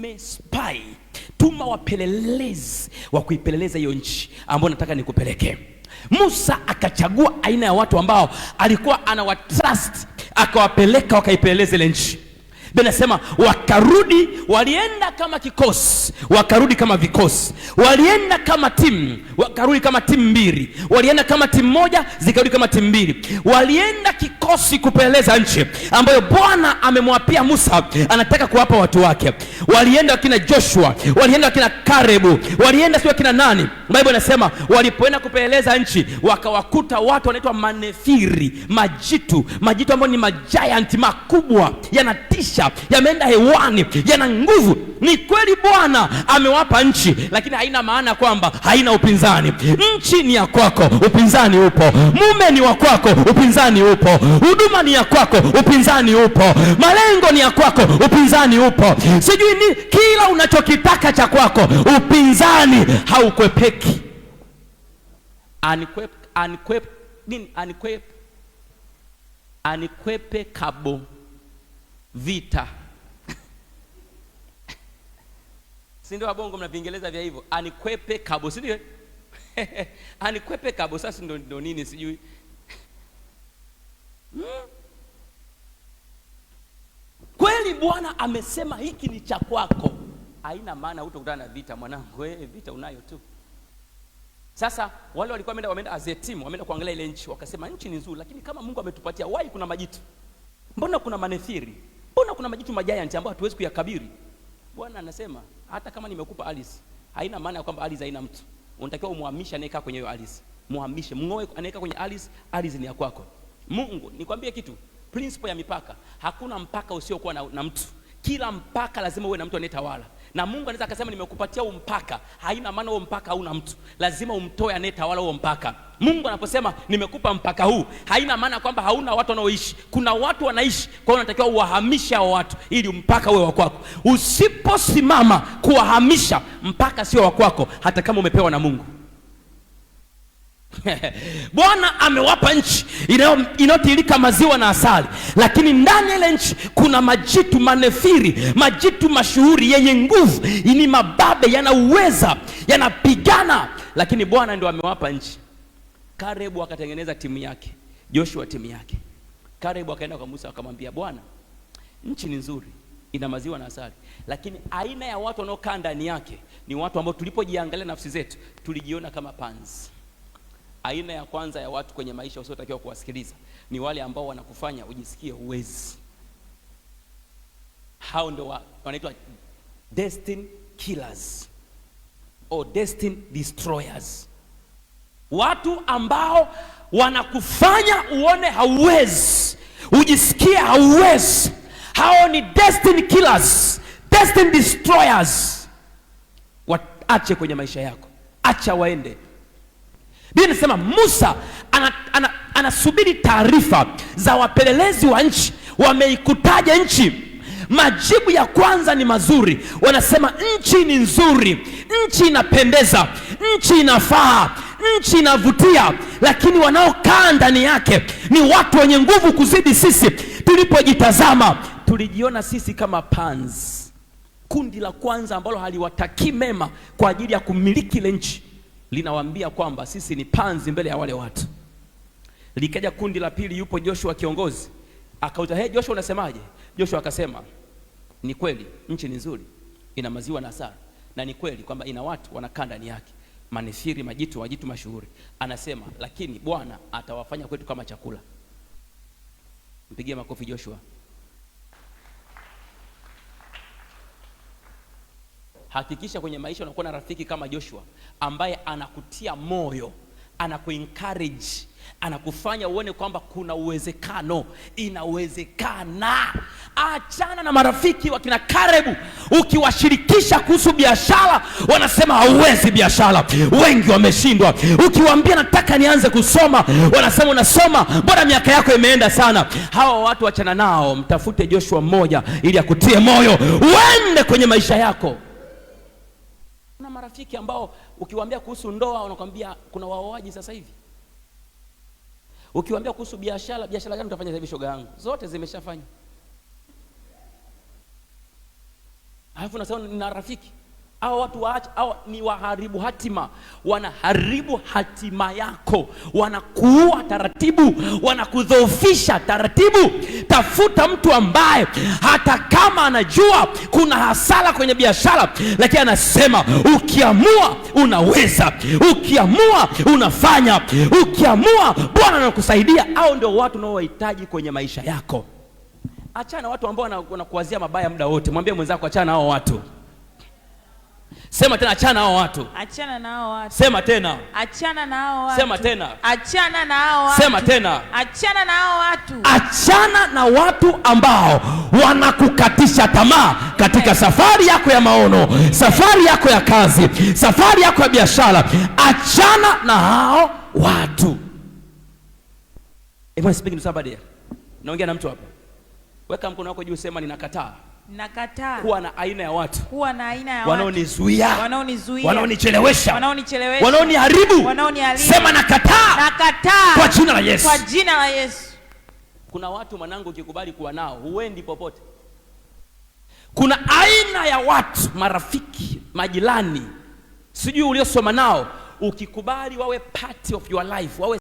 Spy, tuma wapelelezi wa kuipeleleza hiyo nchi ambayo nataka nikupeleke. Musa akachagua aina ya watu ambao alikuwa anawatrust, akawapeleka wakaipeleleze ile nchi. Biblia inasema wakarudi, walienda kama kikosi, wakarudi kama vikosi, walienda kama timu, wakarudi kama timu mbili, walienda kama timu moja, zikarudi kama timu mbili. Walienda kikosi kupeleleza nchi ambayo Bwana amemwapia Musa anataka kuwapa watu wake. Walienda wakina Joshua, walienda wakina Karebu, walienda sio wakina nani. Biblia inasema walipoenda kupeleleza nchi wakawakuta watu wanaitwa manefiri, majitu ambao ni majiant makubwa, yanatisha, yameenda hewani, yana nguvu. Ni kweli Bwana amewapa nchi, lakini haina maana kwamba haina upinzani. Nchi ni ya kwako, upinzani upo. Mume ni wa kwako, upinzani upo. Huduma ni ya kwako, upinzani upo. Malengo ni ya kwako, upinzani upo. Sijui ni kila unachokitaka cha kwako, upinzani haukwepeki. Anikwepe kabo vita. Si ndio wabongo mna Viingereza vya hivyo? Anikwepe kabo, si ndio? Anikwepe kabo, sasa ndio nini sijui. Kweli Bwana amesema hiki ni cha kwako. Haina maana hutokutana na vita mwanangu, vita unayo tu. Sasa wale walikuwa wameenda as a team, wameenda kuangalia ile nchi, wakasema nchi ni nzuri, lakini kama Mungu ametupatia, why kuna majitu? Mbona kuna manefiri? Mbona kuna majitu majiant ambayo hatuwezi kuyakabiri? Bwana anasema hata kama nimekupa ardhi, haina maana kwamba ardhi haina mtu. Unatakiwa umuhamishe anayekaa kwenye hiyo ardhi. Muhamishe, mngoe anayekaa kwenye ardhi ni ya kwako. Mungu, nikwambie kitu, principle ya mipaka, hakuna mpaka usiokuwa na mtu. Kila mpaka lazima uwe na mtu anayetawala. Na Mungu anaweza akasema nimekupatia huo mpaka, haina maana huo mpaka hauna mtu. Lazima umtoe anayetawala huo mpaka. Mungu anaposema nimekupa mpaka huu, haina maana kwamba hauna watu wanaoishi. Kuna watu wanaishi, kwa hiyo unatakiwa uwahamishe hao watu ili mpaka uwe wa kwako. Usiposimama kuwahamisha, mpaka sio wa kwako hata kama umepewa na Mungu. Bwana amewapa nchi inayotiririka maziwa na asali, lakini ndani ya ile nchi kuna majitu manefiri, majitu mashuhuri yenye nguvu, ni mababe, yana uweza, yanapigana, lakini Bwana ndio amewapa nchi. Karebu akatengeneza timu yake, Joshua timu yake. Karebu akaenda kwa Musa akamwambia, Bwana, nchi ni nzuri, ina maziwa na asali, lakini aina ya watu wanaokaa ndani yake ni watu ambao tulipojiangalia nafsi zetu tulijiona kama panzi. Aina ya kwanza ya watu kwenye maisha usiotakiwa kuwasikiliza ni wale ambao wanakufanya ujisikie uwezi. Hao ndio wanaitwa destiny killers or destiny destroyers. Watu ambao wanakufanya uone hauwezi, ujisikie hauwezi. Hao ni destiny killers, destiny destroyers. Waache kwenye maisha yako, acha waende. Biblia inasema Musa anasubiri taarifa za wapelelezi wa nchi, wameikutaja nchi. Majibu ya kwanza ni mazuri, wanasema nchi ni nzuri, nchi inapendeza, nchi inafaa, nchi inavutia, lakini wanaokaa ndani yake ni watu wenye nguvu kuzidi sisi. Tulipojitazama tulijiona sisi kama panzi. Kundi la kwanza ambalo haliwatakii mema kwa ajili ya kumiliki ile nchi linawaambia kwamba sisi ni panzi mbele ya wale watu. Likaja kundi la pili, yupo Joshua kiongozi, akauza, Joshua unasemaje? Joshua akasema, ni kweli nchi ni nzuri, ina maziwa na asali, na ni kweli kwamba ina watu wanakaa ndani yake, manefiri, majitu mashuhuri. Anasema lakini Bwana atawafanya kwetu kama chakula. Mpigie makofi Joshua. Hakikisha kwenye maisha unakuwa na rafiki kama Joshua ambaye anakutia moyo, anakuencourage, anakufanya uone kwamba kuna uwezekano, inawezekana. Achana na marafiki wakina Karebu, ukiwashirikisha kuhusu biashara wanasema hauwezi biashara, wengi wameshindwa. Ukiwaambia nataka nianze kusoma, wanasema unasoma, bora miaka yako imeenda sana. Hawa watu achana nao, mtafute Joshua mmoja ili akutie moyo uende kwenye maisha yako. Kuna marafiki ambao ukiwaambia kuhusu ndoa wanakuambia kuna waoaji sasa hivi. Ukiwaambia kuhusu biashara gani utafanya sasa hivi shoga yangu? Zote zimeshafanya. Alafu nasema nina rafiki. Hao watu waache, hao ni waharibu hatima. Wanaharibu hatima yako, wanakuua taratibu, wanakudhoofisha taratibu. Tafuta mtu ambaye hata kama anajua kuna hasara kwenye biashara, lakini anasema ukiamua unaweza, ukiamua unafanya, ukiamua Bwana anakusaidia. Hao ndio watu unaowahitaji kwenye maisha yako. Achana watu ambao wanakuwazia mabaya muda wote. Mwambie mwenzako achana hao watu. Sema tena, achana hao watu. Achana na hao watu. Sema tena. Achana na hao watu. Sema tena. Achana na hao watu. Sema tena. Achana na hao watu. Achana na watu ambao wanakukatisha tamaa katika safari yako ya maono, safari yako ya kazi, safari yako ya biashara. Achana na hao watu. Am I speaking to somebody? Naongea na mtu hapa. Weka mkono wako juu, sema ninakataa. Nakataa kuwa na aina ya watu, kuwa na aina ya wanaonizuia, wanaonizuia, wanaonichelewesha, wanaonichelewesha, wanaoniharibu. Sema nakataa. Nakataa kwa jina la Yesu. Kwa jina la Yesu. Kuna watu mwanangu, ukikubali kuwa nao huendi popote. Kuna aina ya watu, marafiki, majirani, sijui uliosoma nao, ukikubali wawe part of your life, wawe